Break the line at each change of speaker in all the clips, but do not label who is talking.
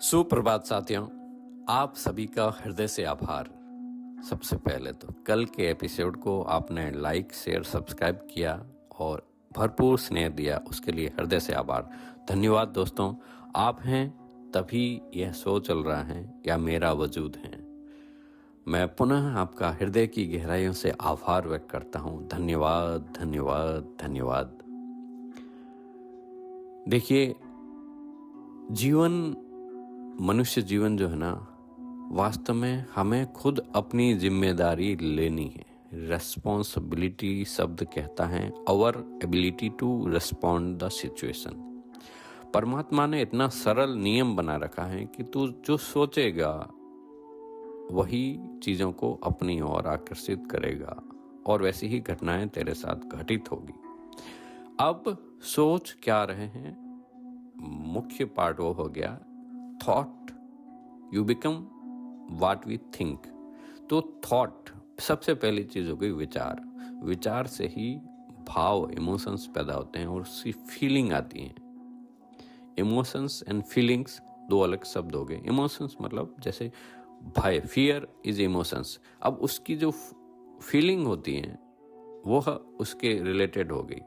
सुप्रभात साथियों, आप सभी का हृदय से आभार। सबसे पहले तो कल के एपिसोड को आपने लाइक, शेयर, सब्सक्राइब किया और भरपूर स्नेह दिया, उसके लिए हृदय से आभार। धन्यवाद दोस्तों, आप हैं तभी यह शो चल रहा है या मेरा वजूद है। मैं पुनः आपका हृदय की गहराइयों से आभार व्यक्त करता हूँ। धन्यवाद, धन्यवाद, धन्यवाद। देखिए, मनुष्य जीवन जो है ना, वास्तव में हमें खुद अपनी जिम्मेदारी लेनी है। रेस्पॉन्सिबिलिटी शब्द कहता है our ability to respond the situation. परमात्मा ने इतना सरल नियम बना रखा है कि तू जो सोचेगा वही चीजों को अपनी ओर आकर्षित करेगा और वैसी ही घटनाएं तेरे साथ घटित होगी। अब सोच क्या रहे हैं, मुख्य पार्ट वो हो गया thought. You become what we think. तो थॉट सबसे पहली चीज हो गई विचार। विचार से ही भाव, इमोशंस पैदा होते हैं और उसकी फीलिंग आती है। इमोशंस एंड फीलिंग्स दो अलग शब्द हो गए। इमोशंस मतलब जैसे भय, फियर इज इमोशंस। अब उसकी जो फीलिंग होती है वो उसके रिलेटेड हो गई।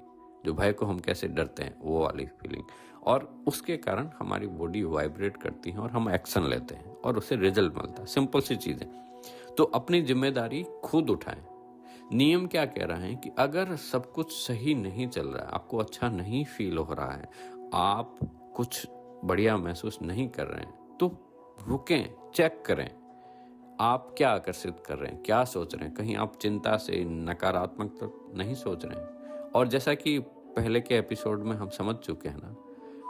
जो भय को हम कैसे डरते हैं वो वाली फीलिंग, और उसके कारण हमारी बॉडी वाइब्रेट करती है और हम एक्शन लेते हैं और उससे रिजल्ट मिलता है। सिंपल सी चीज़ है। तो अपनी जिम्मेदारी खुद उठाएं। नियम क्या कह रहा है कि अगर सब कुछ सही नहीं चल रहा है, आपको अच्छा नहीं फील हो रहा है, आप कुछ बढ़िया महसूस नहीं कर रहे हैं, तो रुकें, चेक करें आप क्या आकर्षित कर रहे हैं, क्या सोच रहे हैं। कहीं आप चिंता से, नकारात्मक तो नहीं सोच रहे हैं। और जैसा कि पहले के एपिसोड में हम समझ चुके हैं ना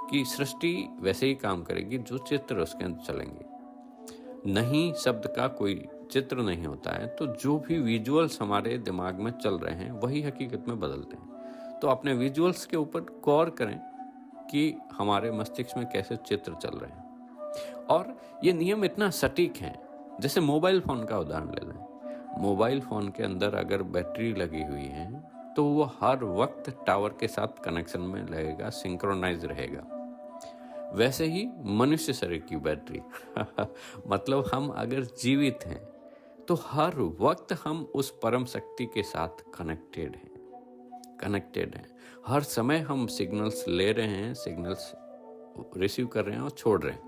कि सृष्टि वैसे ही काम करेगी जो चित्र उसके अंदर चलेंगे। नहीं शब्द का कोई चित्र नहीं होता है, तो जो भी विजुअल्स हमारे दिमाग में चल रहे हैं वही हकीकत में बदलते हैं। तो अपने विजुअल्स के ऊपर गौर करें कि हमारे मस्तिष्क में कैसे चित्र चल रहे हैं। और ये नियम इतना सटीक है, जैसे मोबाइल फोन का उदाहरण ले लें। मोबाइल फोन के अंदर अगर बैटरी लगी हुई है तो वो हर वक्त टावर के साथ कनेक्शन में लगेगा, सिंक्रोनाइज रहेगा। वैसे ही मनुष्य शरीर की बैटरी मतलब हम अगर जीवित हैं तो हर वक्त हम उस परम शक्ति के साथ कनेक्टेड हैं। हर समय हम सिग्नल्स ले रहे हैं, सिग्नल्स रिसीव कर रहे हैं और छोड़ रहे हैं।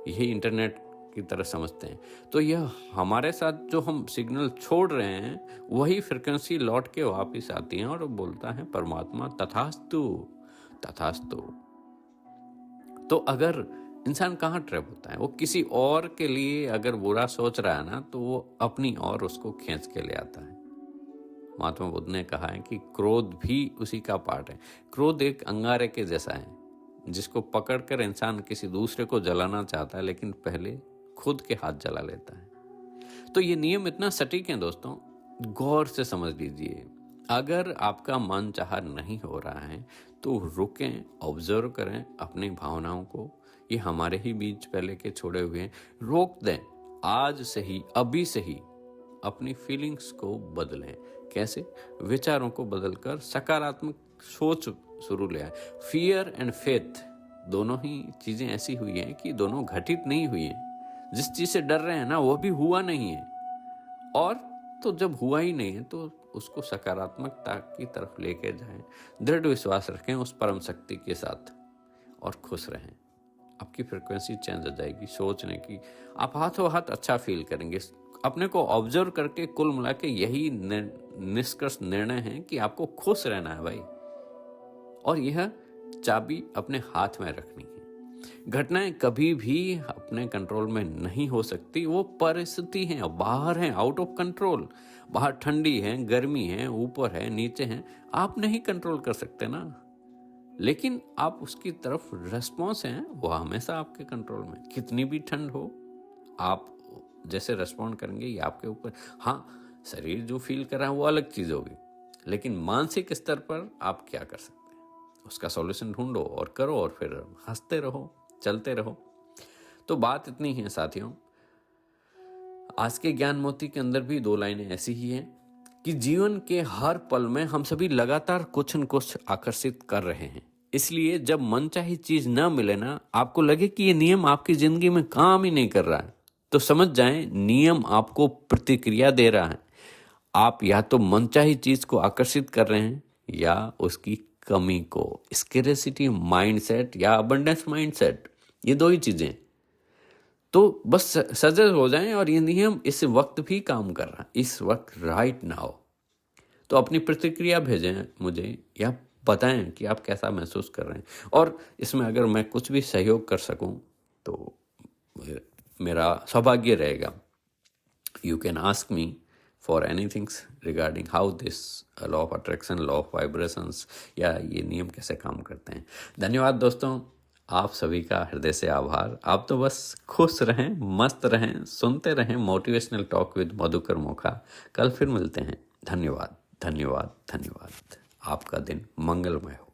यही इंटरनेट की तरह समझते हैं। तो यह हमारे साथ जो हम सिग्नल छोड़ रहे हैं वही फ्रिक्वेंसी लौट के वापस आती है और बोलता है परमात्मा तथास्तु, तथास्तु। तो अगर इंसान कहाँ ट्रैप होता है, वो किसी और के लिए अगर बुरा सोच रहा है ना, तो वो अपनी और उसको खींच के ले आता है। महात्मा बुद्ध ने कहा है कि क्रोध भी उसी का पार्ट है। क्रोध एक अंगारे के जैसा है जिसको पकड़कर इंसान किसी दूसरे को जलाना चाहता है, लेकिन पहले खुद के हाथ जला लेता है। तो ये नियम इतना सटीक है दोस्तों, गौर से समझ लीजिए। अगर आपका मन चाहा नहीं हो रहा है तो रुकें, ऑब्जर्व करें अपनी भावनाओं को। ये हमारे ही बीच पहले के छोड़े हुए हैं, रोक दें। आज से ही, अभी से ही अपनी फीलिंग्स को बदलें। कैसे? विचारों को बदलकर सकारात्मक सोच शुरू ले आए। फियर एंड फेथ दोनों ही चीजें ऐसी हुई हैं कि दोनों घटित नहीं हुई हैं। जिस चीज से डर रहे हैं ना वो भी हुआ नहीं है, और तो जब हुआ ही नहीं है तो उसको सकारात्मकता की तरफ लेके जाएं। दृढ़ विश्वास रखें उस परम शक्ति के साथ और खुश रहें। आपकी फ्रिक्वेंसी चेंज हो जाएगी सोचने की। आप हाथों हाथ अच्छा फील करेंगे। अपने को ऑब्जर्व करके कुल मिला के यही निष्कर्ष निर्णय है कि आपको खुश रहना है भाई, और यह चाबी अपने हाथ में रखनी है। घटनाएं कभी भी अपने कंट्रोल में नहीं हो सकती, वो परिस्थिति है, बाहर है, आउट ऑफ कंट्रोल। बाहर ठंडी है, गर्मी है, ऊपर है, नीचे है, आप नहीं कंट्रोल कर सकते ना, लेकिन आप उसकी तरफ रेस्पॉन्स हैं, वो हमेशा आपके कंट्रोल में। कितनी भी ठंड हो, आप जैसे रेस्पॉन्ड करेंगे ये आपके ऊपर। हाँ, शरीर जो फील कर रहा है वो अलग चीज होगी, लेकिन मानसिक स्तर पर आप क्या कर सकते हैं उसका सॉल्यूशन ढूंढो और करो, और फिर हंसते रहो, चलते रहो। तो बात इतनी ही है साथियों। आज के ज्ञान मोती के अंदर भी दो लाइनें ऐसी ही हैं कि जीवन के हर पल में हम सभी लगातार कुछ न कुछ आकर्षित कर रहे हैं। इसलिए जब मनचाही चीज ना मिले ना, आपको लगे कि ये नियम आपकी जिंदगी में काम ही नहीं कर रहा है, तो समझ जाएं नियम आपको प्रतिक्रिया दे रहा है। आप या तो मनचाही चीज को आकर्षित कर रहे हैं या उसकी कमी को। स्कैरिसिटी माइंडसेट या अबंडेंस माइंडसेट, ये दो ही चीजें। तो बस सजग हो जाएं और ये नियम इस वक्त भी काम कर रहा है, इस वक्त, राइट नाउ। तो अपनी प्रतिक्रिया भेजें मुझे या बताएं कि आप कैसा महसूस कर रहे हैं। और इसमें अगर मैं कुछ भी सहयोग कर सकूं तो मेरा सौभाग्य रहेगा। You can ask me for anythings regarding how this law of attraction, law of vibrations, या ये नियम कैसे काम करते हैं। धन्यवाद दोस्तों, आप सभी का हृदय से आभार। आप तो बस खुश रहें, मस्त रहें, सुनते रहें motivational talk with Madhukar Mokha. कल फिर मिलते हैं। धन्यवाद, धन्यवाद, धन्यवाद। आपका दिन मंगलमय हो।